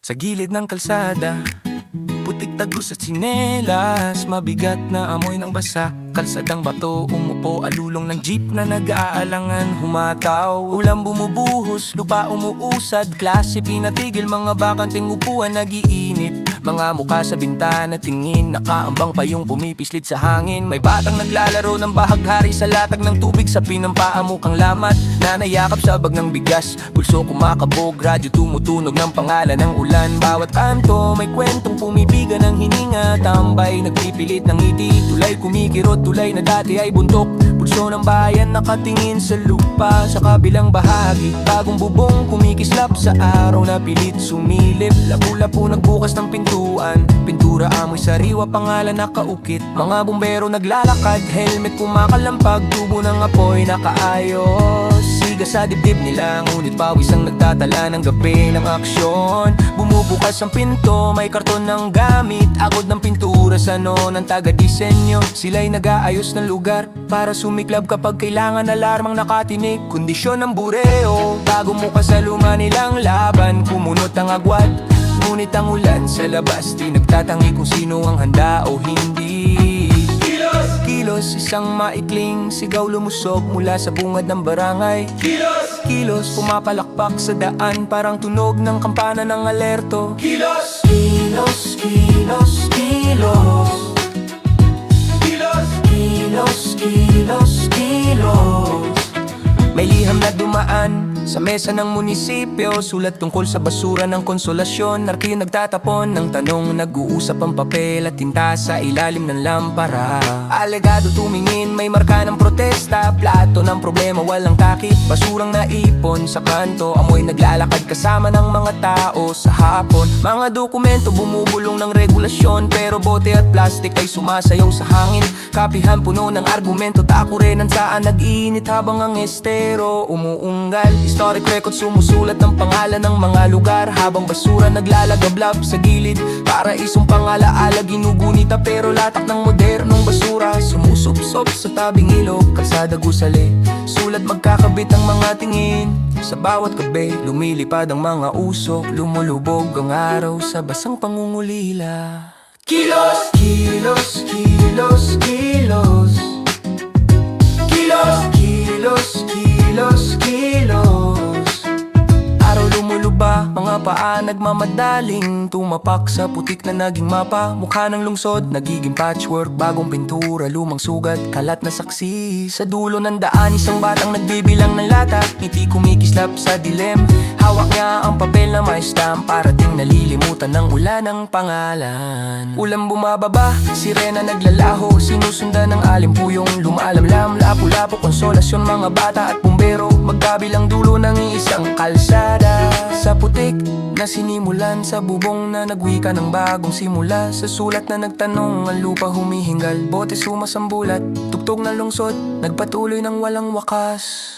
Sa gilid ng kalsada, putik tagos at sinelas, mabigat na amoy ng basa. Kalsadang bato, umupo, alulong ng jeep na nag-aalangan humataw. Ulan bumubuhos, lupa umuusad, klase pinatigil, mga bakanting upuan nag-iinit. Mga mukha sa bintana tingin, nakaambang pa yung pumipislit sa hangin. May batang naglalaro ng bahaghari sa latag ng tubig, sa pinampaa mukhang lamat, nanayakap sa bag ng bigas. Pulso kumakabog, radyo tumutunog ng pangalan ng ulan. Bawat kanto may kwentong pumipiga ng hininga, tambay nagpipilit ng ngiti, tulay kumikirot, tulay na dati ay buntok. Pulso ng bayan nakatingin sa lupa, sa kabilang bahagi bagong bubong kumikislap sa araw na pilit sumilip. Lapu-lapu nagbukas ng pintuan, pintura amoy sariwa, pangalan nakaukit. Mga bumbero naglalakad, helmet kumakalampag, tubo ng apoy nakaayos. Siga sa dibdib nila, ngunit pawis ang nagtatala ng gabi ng aksyon. Bumubukas ang pinto, may karton ng gamit, agod ng pintura sa ng taga-disenyo. Sila'y nag-aayos ng lugar para sumiklab kapag kailangan, alarmang nakatinig. Kondisyon ng bureo, bago mo ka sa luma nilang laban, kumunot ang agwat. Ngunit ang ulan sa labas, di nagtatangi kung sino ang handa o hindi. Kilos! Kilos, isang maikling sigaw lumusok mula sa bungad ng barangay. Kilos! Kilos, pumapalakpak sa daan, parang tunog ng kampana ng alerto. Kilos! Kilos, kilos, kilos. Kilos! Kilos, kilos, kilos. May liham na dumaan sa mesa ng munisipyo, sulat tungkol sa basura ng Konsolasyon. Narkiyo nagtatapon ng tanong, nag-uusap ang papel at tinta sa ilalim ng lampara. Alegado tumingin, may marka ng protesta, plato ng problema walang takip, basurang naipon sa kanto, amoy naglalakad kasama ng mga tao sa hapon. Mga dokumento bumubulong ng regulasyon, pero bote at plastik ay sumasayaw sa hangin. Kapihan puno ng argumento, takurenan saan nag-iinit habang ang estero umuunggal. Historic record sumusulat ng pangalan ng mga lugar, habang basura naglalagablab sa gilid. Paraisong pangalaala ginugunita, pero latak ng modernong basura sumusupsop sa tabing ilog, kalsada gusali. Sulat magkakabit ang mga tingin, sa bawat gabi lumilipad ang mga usok, lumulubog ang araw sa basang pangungulila. Kilos! Kilos, kilos, kilos. Kilos, kilos, kilos, kilos. Araw lumuluba, mga paa nagmamadaling tumapak sa putik na naging mapa. Mukha ng lungsod, nagiging patchwork, bagong pintura, lumang sugat, kalat na saksi. Sa dulo ng daan, isang batang nagbibilang ng lata, ngiti kumikislap sa dilim. Hawak niya ang papel na may stamp, parating nalilimutan ng ulan ng pangalan. Ulan bumababa, sirena naglalaho, sinusundan ng alimpuyong lumalamlam. Lapu-lapu, konsolasyon, mga bata at bumbero, magkabilang dulo ng isang kalsada. Sa putik na sinimulan, sa bubong na nagwika ng bagong simula, sa sulat na nagtanong, ang lupa humihingal, bote sumasambulat, tugtog ng lungsod, nagpatuloy ng walang wakas.